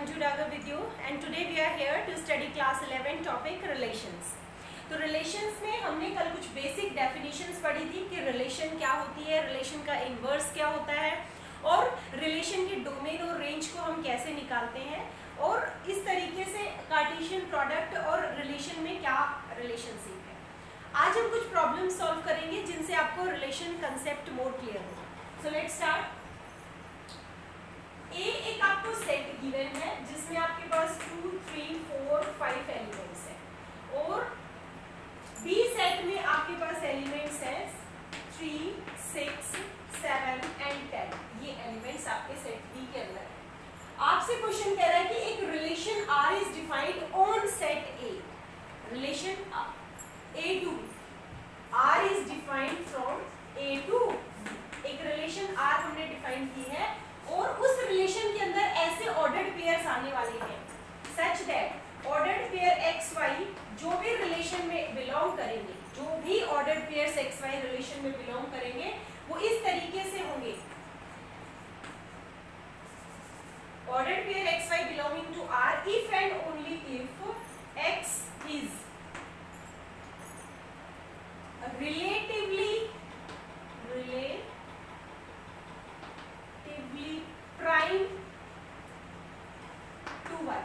Manju Daga with you and today we are here to study class 11 topic relations. तो relations में हमने कल कुछ basic definitions पढ़ी थी कि relation क्या होती है, relation का inverse क्या होता है और relation के domain और range को हम कैसे निकालते हैं और इस तरीके से Cartesian product और relation में क्या relationship है. आज हम कुछ problems solve करेंगे जिनसे आपको relation concept more clear होगा. So let's start. ए एक आपको सेट गिवन है जिसमें आपके पास 2, 3, 4, 5 एलिमेंट्स हैं और बी सेट में आपके पास एलिमेंट्स हैं 3, 6, 7 एंड 10. ये एलिमेंट्स आपके सेट बी के अंदर है. आपसे क्वेश्चन कह रहा है कि एक relation R is defined on set A. Relation A to R is defined from A to. एक रिलेशन आर हमने डिफाइन की है और उस रिलेशन के अंदर ऐसे ऑर्डर्ड पेयर्स आने वाले हैं such that ordered pair X Y जो भी रिलेशन में बिलोंग करेंगे, जो भी ordered pairs X Y relation में बिलोंग करेंगे वो इस तरीके से होंगे. Ordered pair X Y belonging to R if and only if X is relatively prime to one.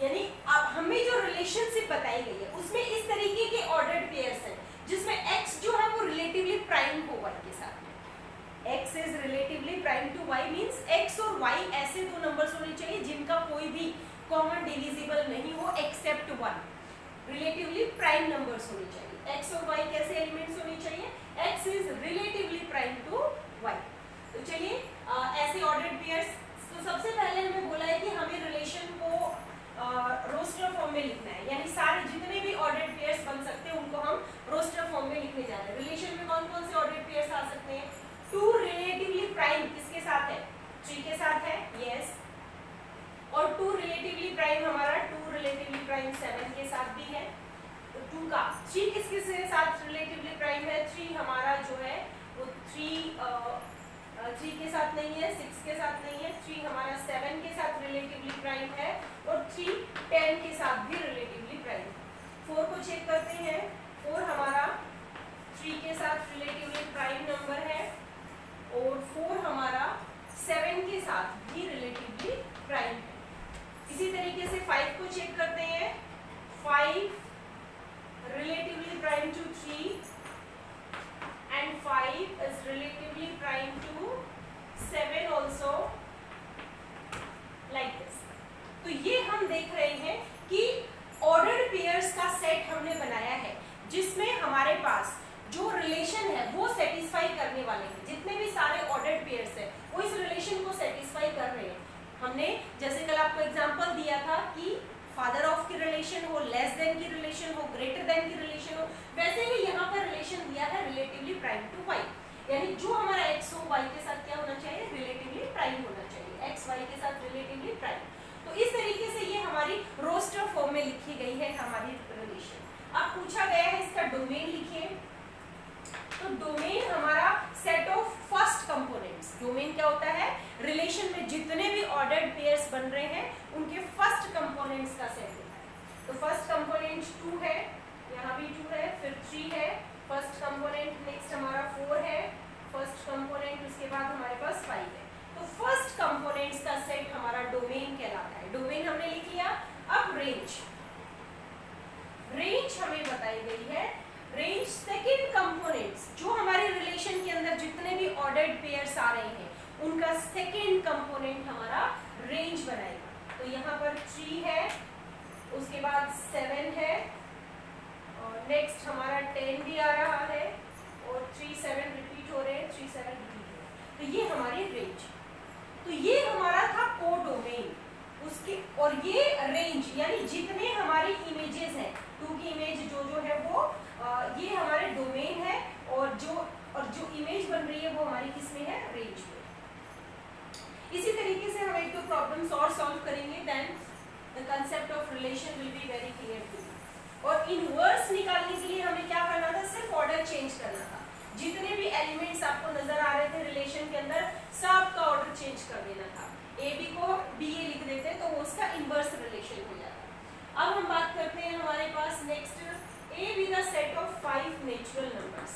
यानी अब हमें जो रिलेशनशिप बताई गई है उसमें इस तरीके के ऑर्डर्ड पेयर्स हैं जिसमें x जो है वो रिलेटिवली प्राइम हो y के साथ में. x is relatively prime to y means x और y ऐसे दो नंबर्स होने चाहिए जिनका कोई भी कॉमन डिविजिबल नहीं हो एक्सेप्ट 1. रिलेटिवली प्राइम नंबर्स होने चाहिए. x और y कैसे एलिमेंट्स होने चाहिए? x is relatively prime to y. तो चलिए ऐसे ऑर्डर्ड पेयर्स. तो सबसे पहले हमें बोला है कि हमें रिलेशन को रोस्टर फॉर्म में लिखना है, यानी सारे जितने भी ऑर्डर्ड पेयर्स बन सकते हैं उनको हम रोस्टर फॉर्म में लिखने जा रहे हैं. रिलेशन में कौन कौन से ऑर्डर्ड पेयर्स आ सकते हैं? 2 रिलेटिवली प्राइम किसके साथ है? 3 के साथ है. यस. और 2 रिलेटिवली प्राइम हमारा 2 रिलेटिवली प्राइम 7 के साथ भी है. तो 2 का 3 किसके साथ रिलेटिवली प्राइम है? 3 हमारा जो है वो 3 के साथ नहीं है, 6 के साथ नहीं है. 3 हमारा 7 के साथ रिलेटिवली प्राइम है और 3 10 के साथ भी रिलेटिवली प्राइम है. 4 को चेक करते हैं. 4 हमारा 3 के साथ रिलेटिवली प्राइम नंबर है और 4 हमारा 7 के साथ भी रिलेटिवली प्राइम है. इसी तरीके से 5 को चेक करते हैं. 5 relatively prime to 3 and 5 is relatively prime to 7 also like this. तो ये हम देख रहे हैं कि ऑर्डर्ड पेयर्स का सेट हमने बनाया है जिसमें हमारे पास जो रिलेशन है वो सेटिस्फाई करने वाले हैं. जितने भी सारे ऑर्डर्ड पेयर्स हैं वो इस रिलेशन को सेटिस्फाई कर रहे हैं. हमने जैसे कल आपको एग्जांपल दिया था कि फादर ऑफ की रिलेशन हो, लेस देन की रिलेशन हो, ग्रेटर देन की रिलेशन हो, वैसे ही यहाँ पर रिलेशन दिया है रिलेटिवली प्राइम टू y. यानी जो हमारा x हो y के साथ क्या होना चाहिए? रिलेटिवली प्राइम होना चाहिए. x y के साथ रिलेटिवली प्राइम. तो इस तरीके से ये हमारी रोस्टर फॉर्म में लिखी गई है हमारी रिलेशन. अब पूछा गया है इसका डोमेन लिखिए. तो डोमेन हमारा set of first components. Domain क्या होता है? रिलेशन में जितने भी ऑर्डर्ड पेयर्स बन रहे हैं उनके फर्स्ट कंपोनेंट्स का सेट होता है. तो फर्स्ट कंपोनेंट 2 है, यहाँ भी 2 है, फिर 3 है. फर्स्ट कंपोनेंट नेक्स्ट हमारा 4 है. फर्स्ट कंपोनेंट उसके बाद हमारे पास 5 है. तो फर्स्ट कंपोनेंट्स का सेट हमारा डोमेन कहलाता है. डोमेन हमने लिख लिया. अब रेंज. रेंज हमें बताई गई है. रेंज सेकंड कंपोनेंट्स जो हमारे रिलेशन के अंदर जितने भी ऑर्डर्ड पेयर्स आ रहे हैं उनका सेकंड कंपोनेंट हमारा रेंज बनाएगा. तो यहाँ पर 3 है, उसके बाद 7 है और नेक्स्ट हमारा 10 भी आ रहा है और 3, 7 रिपीट हो रहे हैं, 3, 7 रिपीट हो रहे हैं. तो ये हमारी रेंज. तो ये हमारा था कोडोमेन. उसके और ये रेंज यानी जितने हमारी इमेजेस हैं 2 की इमेज जो है वो ये हमारे डोमेन है और जो इमेज बन रही है वो हमारी किसमें है? रेंज में. इसी तरीके से हम एक दो प्रॉब्लम्स और सॉल्व करेंगे. Then the concept of relation will be very clear to you. और इनवर्स निकालने के लिए हमें क्या करना था? सिर्फ ऑर्डर चेंज करना था. जितने भी एलिमेंट्स आपको नजर आ रहे थे रिलेशन के अंदर सबका ऑर्डर चेंज कर देना था. ए बी को बी इनवर्स रिलेशन हो जाता है। अब हम बात करते हैं हमारे पास next A with a set of 5 natural numbers.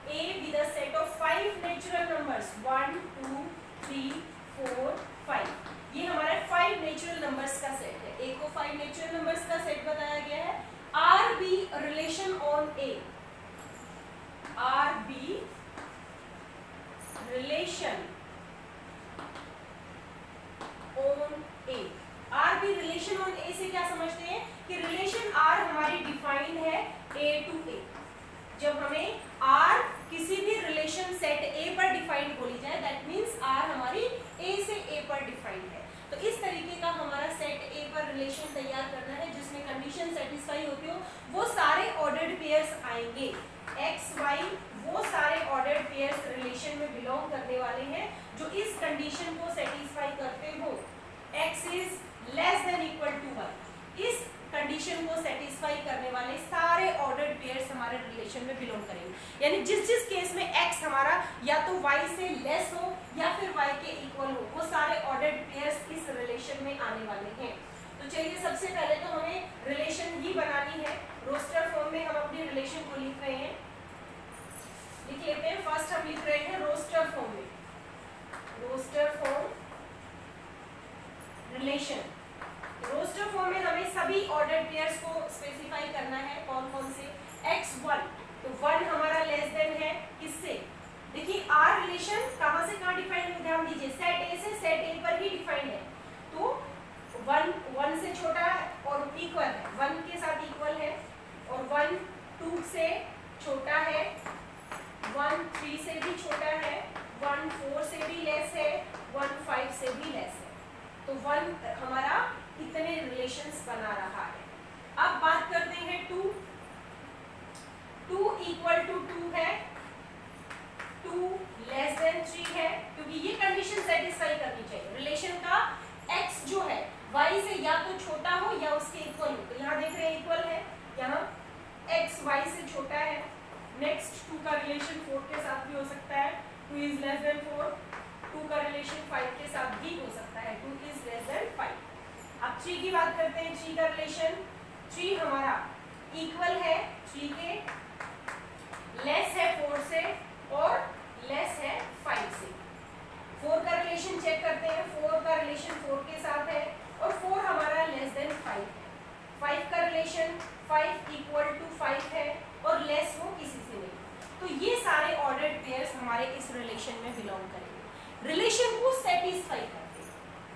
A with a set of 5 natural numbers 1, 2, 3, 4, 5. ये हमारे 5 नेचुरल नंबर्स का सेट है। A को 5 नेचुरल नंबर्स का सेट बताया गया है। R B relation on A, R B relation on A। R B relation on A से क्या समझते हैं कि रिलेशन R हमारी डिफाइंड है A टू A। जब हमें R किसी भी रिलेशन सेट A पर डिफाइंड बोली जाए दैट मींस R हमारी A से A पर डिफाइंड है। तो इस तरीके का हमारा सेट A पर रिलेशन तैयार करना है जिसमें कंडीशन सेटिस्फाई होती हो, वो सारे ऑर्डर्ड पेयर्स आएंगे। X Y वो सारे ऑर्डर्ड पेयर्स रिलेशन में बिलोंग करने वाले हैं जो इस कंडीशन को सेटिस्फाई करते हो। X is less than equal to 1, इस कंडीशन को सेटिस्फाई करने वाले सारे ऑर्डर्ड पेयर्स हमारे रिलेशन में बिलोंग करेंगे। यानी जिस जिस केस में x हमारा या तो y से लेस हो या फिर y के इक्वल हो, वो सारे ऑर्डर्ड पेयर्स इस रिलेशन में आने वाले हैं। तो चलिए सबसे पहले तो हमें रिलेशन ही बनानी है। रोस्टर फॉर्म में हम अपनी रिलेशन को लिख रहे हैं, लिख लेते हैं। फर्स्ट हम लिख रहे हैं रोस्टर फॉर्म में, roster form relation. Roster form में हमें सभी ऑर्डर्ड पेयर्स को स्पेसिफाई करना है। कौन कौन से? x1, तो 1 हमारा लेस देन है किससे? देखिए R रिलेशन कहां से कहां डिफाइंड है, ध्यान दीजिए, सेट A से सेट A पर ही डिफाइंड है। तो 1 से छोटा और इक्वल है, 1 के साथ इक्वल है, और 1 2 से छोटा है, 1 3 से भी छोटा है, 1 4 से भी लेस है, 1 5 से भी लेस है। तो 1 हमारा इतने रिलेशंस बना रहा है। अब बात करते हैं 2 इक्वल टू 2 है, 2 लेस देन 3 है, क्योंकि ये कंडीशन सेटिस्फाई करनी चाहिए। रिलेशन का x जो है y से या तो छोटा हो या उसके इक्वल हो। तो यहाँ देख रहे हैं इक्वल है, यहाँ x y से छोटा है। नेक्स्ट 2 का रिलेशन 4 के साथ भी हो सकता है, 2 इज लेस देन 4। 2 का रिलेशन 5 के साथ भी हो सकता है, 2 इज लेस देन 5। अब 3 की बात करते हैं। 3 का रिलेशन, 3 हमारा इक्वल है 3 के, लेस है 4 से और लेस है 5 से। 4 का रिलेशन चेक करते हैं। 4 का रिलेशन 4 के साथ है और 4 हमारा लेस देन 5 है। 5 का रिलेशन 5 इक्वल टू 5 है और लेस वो किसी से नहीं। तो ये सारे ऑर्डर्ड पेयर्स हमारे इस रिलेशन में बिलोंग करेंगे, रिलेशन को सेटिस्फाई करते हैं।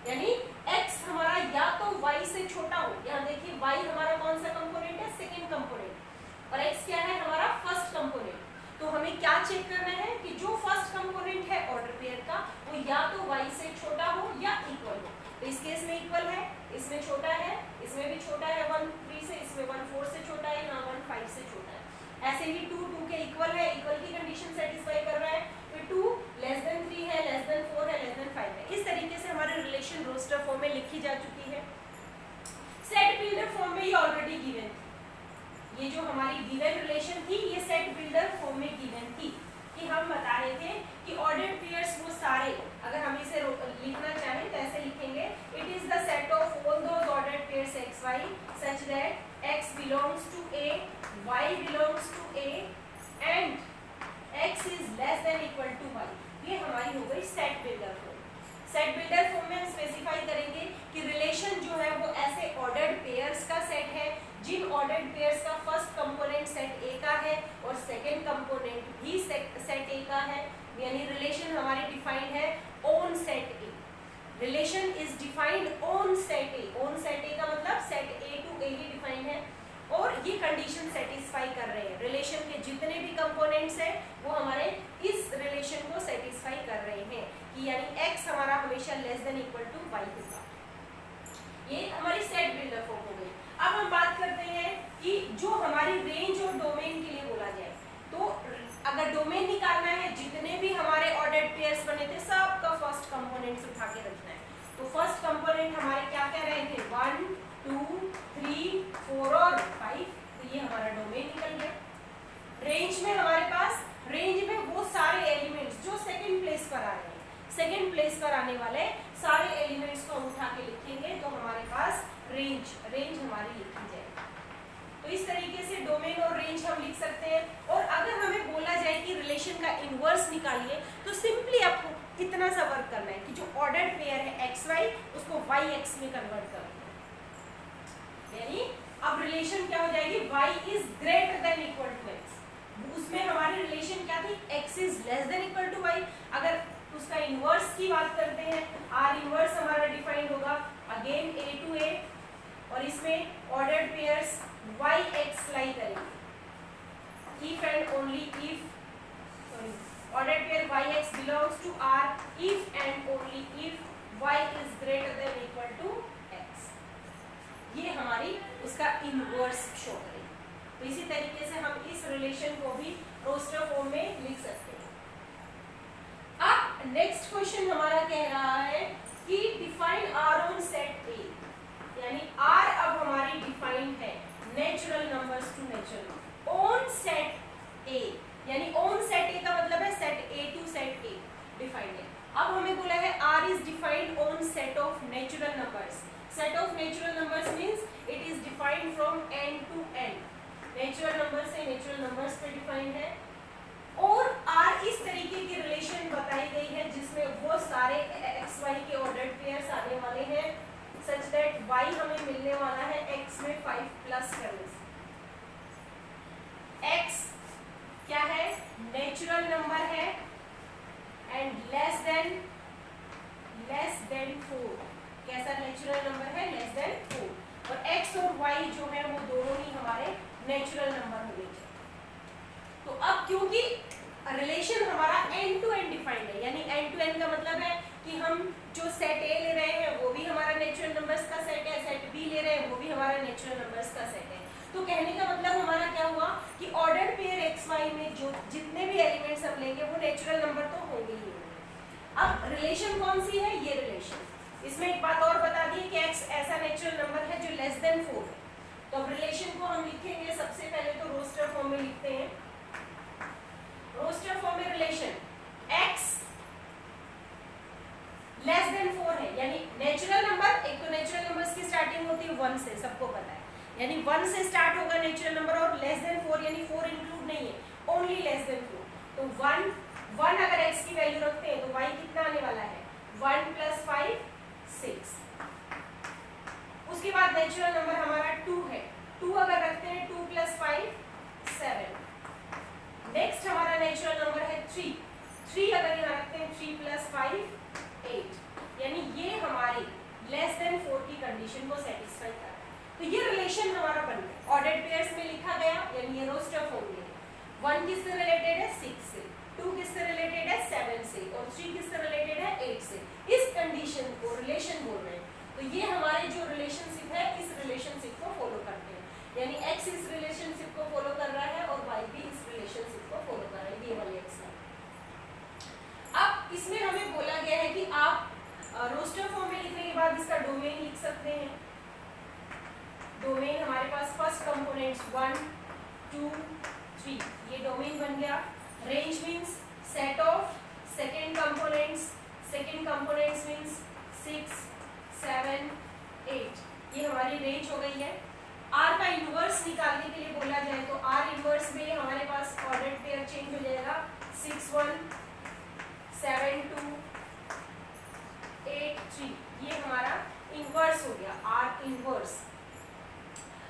यानी x हमारा या तो y से छोटा हो, यहाँ देखिए y हमारा कौन सा कंपोनेंट है? सेकंड कंपोनेंट, और x क्या है? हमारा फर्स्ट कंपोनेंट। तो हमें क्या चेक करना है कि जो फर्स्ट कंपोनेंट है ऑर्डर पेयर का वो या तो y से छोटा हो या इक्वल हो। तो इस केस में इक्वल है, इसमें छोटा है, इसमें भी छोटा है 1 3 से, इसमें 1 4 से छोटा है, यहाँ 1 5 से छोटा है। ऐसे ही 2 2 के इक्वल है, इक्वल की कंडीशन सेटिस्फाई कर रहा है। फिर 2 लेस देन 3 है, लेस देन 4 है, लेस देन 5 है। इस तरीके से हमारे रिलेशन रोस्टर फॉर्म में लिखी जा चुकी है। सेट बिल्डर फॉर्म में ये ऑलरेडी गिवन थी। ये जो हमारी गिवन रिलेशन थी ये सेट बिल्डर फॉर्म में गिवन थी कि हम बता रहे थे कि ऑर्डर्ड पेयर्स वो सारे, अगर हम इसे लिखना चाहें तो ऐसे लिखेंगे, it is the set of all those ordered pairs X Y such that X belongs to A, Y belongs to A and x is less than equal to y। ये हमारी हो गई set builder form. Set builder form में हम specify करेंगे कि relation जो है वो ऐसे ऑर्डर्ड पेयर्स का सेट है जिन ऑर्डर्ड पेयर्स का फर्स्ट कंपोनेंट सेट A का है और सेकंड कंपोनेंट भी सेट A का है। यानी रिलेशन हमारी डिफाइंड है on set A। Relation is defined on set A। On set A का मतलब सेट A टू A ही डिफाइंड है और ये कंडीशन सेटिस्फाई कर रहे हैं। रिलेशन के जितने भी कंपोनेंट्स हैं वो हमारे इस रिलेशन को सेटिस्फाई कर रहे हैं कि यानी x हमारा हमेशा less than equal to y होगा। ये हमारी सेट बिल्डर फॉर्म हो गई। अब हम बात करते हैं कि जो हमारी रेंज और डोमेन के लिए बोला जाए, तो अगर डोमेन निकालना है, जितने भी हमारे ऑर्डर्ड पेयर्स बने थे सबका फर्स्ट कंपोनेंट्स उठा के रखना है। तो फर्स्ट कंपोनेंट हमारे क्या क्या रहे थे? 1 2 3 4 और 5। तो ये हमारा डोमेन निकल गया। रेंज में हमारे पास, रेंज में वो सारे एलिमेंट्स जो सेकंड प्लेस पर आ रहे हैं, सेकेंड प्लेस पर आने वाले सारे एलिमेंट्स को हम उठा के लिखेंगे तो हमारे पास रेंज हमारी लिखी जाएगी। तो इस तरीके से डोमेन और रेंज हम लिख सकते हैं। और अगर हमें बोला जाए कि रिलेशन का इनवर्स निकालिए तो सिंपली आपको इतना सा वर्क करना है कि जो ऑर्डर्ड पेयर है एक्स वाई उसको वाई एक्स में कन्वर्ट कर दें। यानी अब रिलेशन क्या हो जाएगी, y is greater than equal to x। उसमें हमारी रिलेशन क्या थी, x is less than equal to y। अगर उसका इनवर्स की बात करते हैं, r इनवर्स हमारा डिफाइंड होगा अगेन a टू a, और इसमें ordered pairs y x lie करेंगे if and only if ordered pair y x belongs to r if and only if y is greater than equal to x। ये हमारी उसका inverse show करेगी। तो इसी तरीके से हम इस रिलेशन को भी रोस्टर फॉर्म में लिख सकते हैं। अब नेक्स्ट क्वेश्चन हमारा कह रहा है कि define R on set A, यानी आर अब हमारी डिफाइंड है natural numbers to natural number on set A, यानी ऑन सेट ए का मतलब है set A to set A defined है। अब हमें बोला है R is defined on set of natural numbers. Set of natural numbers means it is defined from n to n। Natural number से natural numbers पे डिफाइंड है। और r इस तरीके की रिलेशन बताई गई है जिसमें वो सारे x y के ऑर्डर्ड पेयर्स आने वाले हैं सच दैट y हमें मिलने वाला है x में 5 प्लस करने से। x क्या है, नेचुरल नंबर है एंड लेस देन 4। कैसा नेचुरल नंबर है, लेस देन 4। और x और y जो है वो दोनों ही हमारे नेचुरल नंबर होने चाहिए। तो अब क्योंकि रिलेशन हमारा n टू n डिफाइंड है, यानी n टू n का मतलब है कि हम जो सेट A ले रहे हैं वो भी हमारा नेचुरल नंबर्स का सेट है, सेट B ले रहे हैं वो भी हमारा नेचुरल नंबर्स का सेट है। तो कहने का मतलब हमारा क्या हुआ कि ऑर्डर्ड पेयर एक्स वाई में जो जितने भी एलिमेंट्स हम लेंगे वो नेचुरल नंबर तो होंगे ही होंगे। अब रिलेशन कौन सी है, ये रिलेशन। इसमें एक बात और बता दी कि x ऐसा नेचुरल नंबर है जो लेस देन 4 है। तो अब रिलेशन को हम लिखेंगे, सबसे पहले तो रोस्टर फॉर्म में लिखते हैं। रोस्टर फॉर्म में रिलेशन x लेस देन 4 है, यानी नेचुरल नंबर, एक तो नेचुरल नंबर्स की स्टार्टिंग होती है 1 से, सबको पता है, यानी 1 से स्टार्ट होगा नेचुरल नंबर, और लेस देन 4 यानी 4 इंक्लूड नहीं है, ओनली लेस देन 4। तो 1 अगर x की वैल्यू रखते हैं तो y कितना आने वाला है, 1 + 5 6। उसके बाद नेचुरल नंबर हमारा 2 है, 2 अगर रखते हैं 2 + 5 7। नेक्स्ट हमारा नेचुरल नंबर है 3 अगर यहाँ रखते हैं 3 + 5 8, यानी ये हमारी लेस देन 4 की कंडीशन को सेटिस्फाई कर रहा है। तो ये रिलेशन हमारा बन गया, ऑर्डर्ड पेयर्स में लिखा गया, यानी ये रोस्टर फॉर्म में 1 किससे रिलेटेड है, 6 से, 2 किससे रिलेटेड है, 7 से, और 3 किससे रिलेटेड है, 8 से। इस कंडीशन को रिलेशन बोल रहे हैं। तो ये हमारे जो रिलेशनशिप है इस रिलेशनशिप को फॉलो करते हैं, यानी x इस रिलेशनशिप को फॉलो कर रहा है और y भी इस रिलेशनशिप को फॉलो कर रहा है, ये वाले x है। अब इसमें हमें बोला गया है कि आप रोस्टर फॉर्म में लिखने के बाद इसका डोमेन लिख सकते हैं। डोमेन हमारे पास फर्स्ट कंपोनेंट्स 1 2 3, ये डोमेन बन गया। Range means set of second components means 6 7 8, ये हमारी रेंज हो गई है। R का इनवर्स निकालने के लिए बोला जाए तो R इनवर्स में हमारे पास ऑर्डर्ड पेयर चेंज हो जाएगा 6 1 7 2 8 3, ये हमारा इनवर्स हो गया R इनवर्स।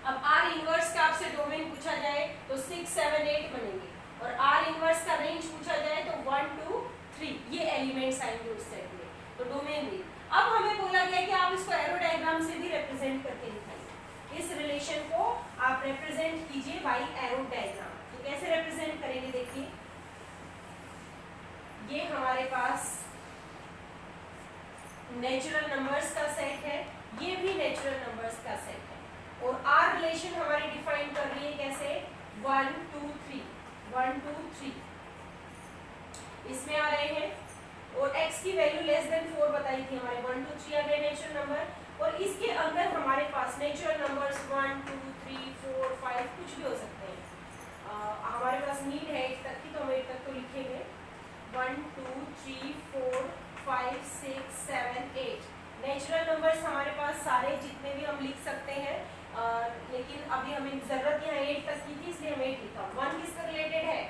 अब R इनवर्स का आपसे डोमेन पूछा जाए तो 6 7 8 बनेंगे, और R इनवर्स का रेंज पूछा जाए तो 1 2 3, ये एलिमेंट्स आएंगे उस सेट में, तो डोमेन रेंज। अब हमें बोला गया कि आप इसको एरो डायग्राम से भी रिप्रेजेंट करके दिखाइए। इस रिलेशन को आप रिप्रेजेंट कीजिए बाय एरो डायग्राम। तो कैसे रिप्रेजेंट करेंगे, देखिए ये हमारे पास नेचुरल नंबर्स का सेट है, ये भी नेचुरल नंबर्स का सेट है, और R रिलेशन हमारी डिफाइन कर रही है कैसे, 1 2 3 1 2 3 इसमें आ रहे हैं, और x की वैल्यू लेस देन 4 बताई थी हमारे, 1 2 3 आ गए नेचुरल नंबर, और इसके अंदर हमारे पास नेचुरल नंबर्स 1 2 3 4 5 कुछ भी हो सकते हैं। हमारे पास नीड है 8 तक की, तो हम 8 तक तो लिखेंगे, 1 2 3 4 5 6 7 8 नेचुरल नंबर्स हमारे पास सारे जितने भी हम लिख सकते हैं, लेकिन अभी हमें जरूरत यहाँ 8 तक की थी इसलिए हम 8 लिखा। 1 किससे रिलेटेड है?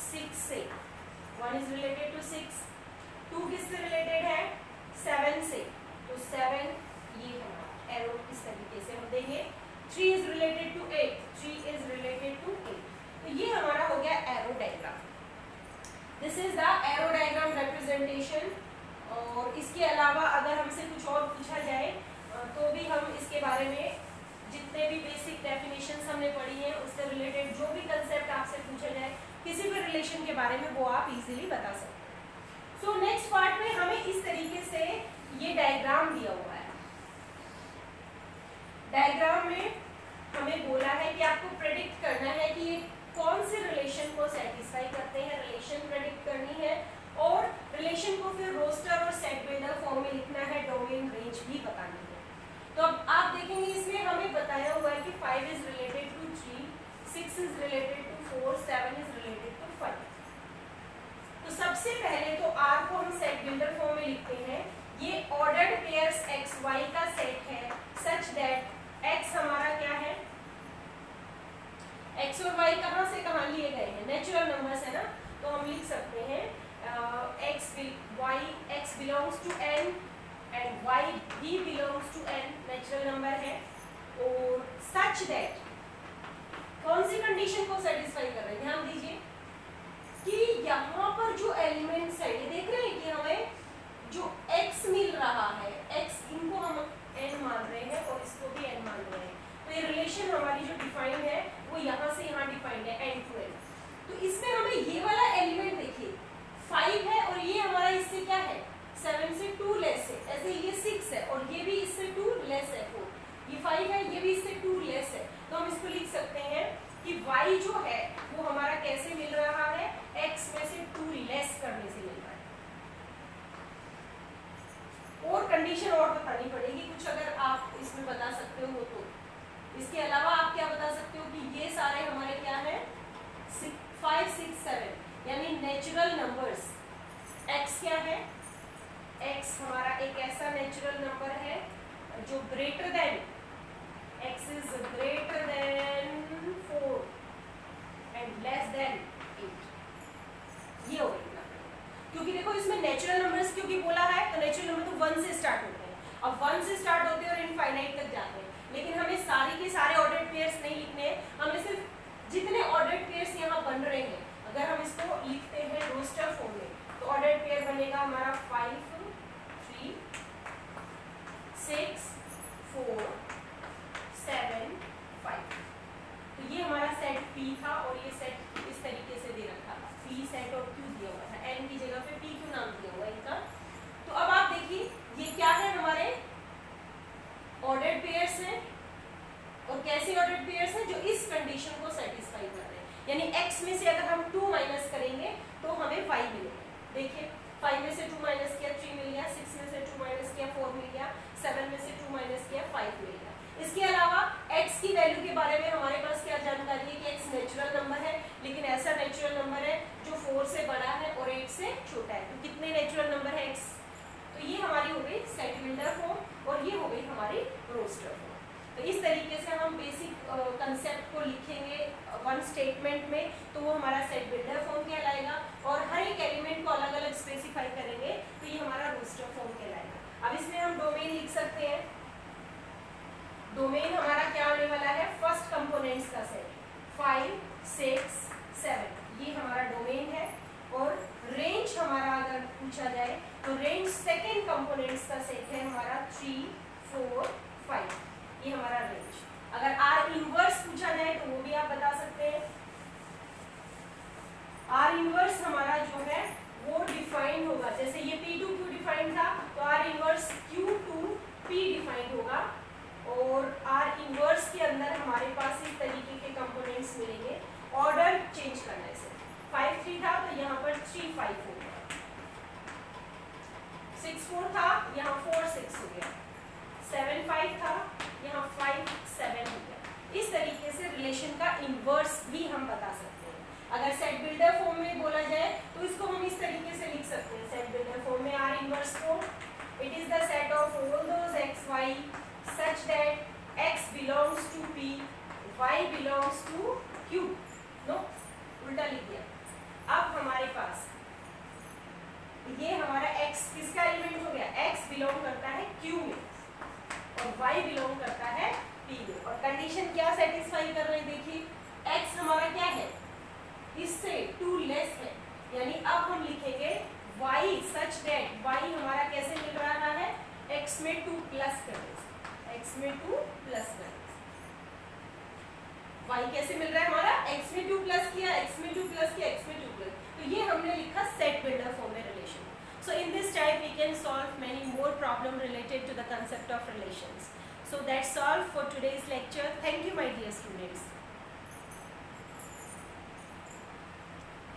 6 से। 1 इज रिलेटेड टू 6। 2 किससे रिलेटेड है? 7 से। तो 7 ये हमारा एरो इस तरीके से हम देंगे। 3 is related to 8। 3 is related to 8। तो ये हमारा हो गया arrow diagram. This is the arrow diagram representation. और इसके अलावा अगर हमसे कुछ और पूछा जाए तो भी हम इसके बारे में जितने भी बेसिक डेफिनेशंस हमने पढ़ी हैं उससे रिलेटेड जो भी कंसेप्ट आपसे पूछा जाए किसी भी रिलेशन के बारे में वो आप इजीली बता सकते हैं। सो नेक्स्ट पार्ट में हमें इस तरीके से ये डायग्राम दिया हुआ है। डायग्राम में हमें बोला है कि आपको प्रेडिक्ट करना है कि ये कौन से रिलेशन को सेटिस्फाई करते हैं, रिलेशन प्रेडिक्ट करनी है और रिलेशन को फिर रोस्टर और सेट बिल्डर फॉर्म में लिखना है, डोमेन रेंज भी बतानी है। तो अब आप देखेंगे इसमें हमें बताया हुआ है कि 5 is related to 3, 6 is related to 4, 7 is related to 5। तो सबसे पहले तो R को हम सेट बिल्डर फॉर्म में लिखते हैं। ये ऑर्डर्ड पेयर्स x y का सेट है सच दैट x हमारा क्या है? x और y कहाँ से कहाँ लिए गए हैं? नेचुरल नंबर्स है ना, तो हम लिख सकते हैं x belongs to n and y भी belongs to n, natural number है। और सच दैट कौन सी कंडीशन को सेटिस्फाई कर रहे हैं? ध्यान दीजिए कि यहाँ पर जो एलिमेंट्स है ये देख रहे हैं कि हमें जो x मिल रहा है, x इनको हम n मान रहे हैं और इसको भी n मान रहे हैं। तो ये रिलेशन हमारी जो डिफाइंड है वो यहाँ से यहाँ डिफाइंड है n to n। तो इसमें हमें ये वाला एलिमेंट देखिए 5 है और ये हमारा इससे क्या है? 7 से 2 लेस है। ऐसे ये 6 है और ये भी इससे 2 लेस है 4। ये 5 है, ये भी इससे 2 लेस है। तो हम इसको लिख सकते हैं कि y जो है वो हमारा कैसे मिल रहा है? x में से 2 लेस करने से मिल रहा है। और कंडीशन और बतानी पड़ेगी कुछ, अगर आप इसमें बता सकते हो तो। इसके अलावा आप क्या बता सकते हो कि ये सारे हमारे क्या है? 5 6 7 यानी नेचुरल नंबर्स। x क्या है? x हमारा एक ऐसा नेचुरल नंबर है जो greater than x is greater then 4 and less than 8। ये हो गया, क्योंकि देखो इसमें नेचुरल नंबर्स क्योंकि बोला है तो नेचुरल नंबर तो 1 से स्टार्ट होते हैं। अब 1 से स्टार्ट होते हैं और इनफाइनाइट तक जाते हैं, लेकिन हमें सारे के सारे ऑर्डर्ड पेयर्स नहीं लिखने हैं। हमें सिर्फ जितने ऑर्डर्ड पेयर्स यहाँ बन रहे हैं अगर हम इसको लिखते हैं रोस्टर फॉर्म में तो ऑर्डर्ड पेयर बनेगा हमारा 5 3 6 4 7 5। तो ये हमारा सेट P था और ये सेट इस तरीके से दे रखा था। P सेट और Q दिया हुआ था, N की जगह पे PQ नाम दिया हुआ है इनका। तो अब आप देखिए ये क्या है? हमारे ऑर्डर्ड पेयर्स हैं। और कैसे ऑर्डर्ड पेयर्स हैं? जो इस कंडीशन को सेटिस्फाई कर रहे हैं। यानी x में से अगर हम 2 माइनस करेंगे तो हमें 5 मिलेगा। देखिए 5 में से 2 माइनस किया 3 मिल गया, 6 में से 2 माइनस किया 4 मिल गया, 7 में से 2 माइनस किया 5 मिल गया। इसके अलावा x की वैल्यू के बारे में हमारे पास क्या जानकारी है कि x नेचुरल नंबर है, लेकिन ऐसा नेचुरल नंबर है जो 4 से बड़ा है और 8 से छोटा है। तो कितने नेचुरल नंबर है x? तो ये हमारी हो गई सेट बिल्डर फॉर्म और ये हो गई हमारी रोस्टर फॉर्म। तो इस तरीके से हम बेसिक कंसेप्ट को लिखेंगे वन स्टेटमेंट में तो वो हमारा सेट बिल्डर फॉर्म कहलाएगा और हर एक एलिमेंट को अलग अलग स्पेसिफाई करेंगे तो ये हमारा रोस्टर फॉर्म कहलाएगा। अब इसमें हम डोमेन लिख सकते हैं। डोमेन हमारा क्या आने वाला है? फर्स्ट कंपोनेंट्स का सेट 5 6 7 ये हमारा डोमेन है। और रेंज हमारा अगर पूछा जाए तो रेंज सेकेंड कंपोनेंट्स का सेट है हमारा 3 4 5 ये हमारा रेंज। अगर R इनवर्स पूछा जाए तो वो भी आप बता सकते हैं। R इनवर्स हमारा जो है वो डिफाइंड होगा, जैसे ये P2 Q डिफाइंड था तो R inverse Q2 P defined होगा। और R इनवर्स के अंदर हमारे पास इस तरीके के कंपोनेंट्स मिलेंगे। ऑर्डर चेंज करने से 5 3 था तो यहाँ पर 3 5 हो गया, 6 4 था यहाँ 4 6 हो गया, 7 5 था यहाँ 5 7 हो गया। इस तरीके से रिलेशन का इनवर्स भी हम बता सकते हैं। अगर सेट बिल्डर फॉर्म में बोला जाए तो इसको हम इस तरीके से लिख सकते हैं सेट बिल्डर फॉर्म में R inverse form it is the set of all those X Y such that X belongs to P Y belongs to Q. No, उल्टा लिख दिया। अब हमारे पास ये हमारा x किसका एलिमेंट हो गया, x बिलोंग करता है q में और y बिलोंग करता है p में। और कंडीशन क्या सेटिस्फाई कर रहे हैं, देखिए x हमारा क्या है, इससे 2 लेस है, यानी अब हम लिखेंगे y सच दैट y हमारा कैसे मिल रहा है, x में 2 प्लस करने से, x में 2 प्लस करने से। y कैसे मिल रहा है हमारा, x में 2 प्लस किया, x में 2 प्लस किया, x में 2 प्लस, तो ये हमने लिखा सेट बिल्डर फॉर्म में relation. So in this type we can solve many more problem related to the concept of relations. So that's all for today's lecture. Thank you my dear students.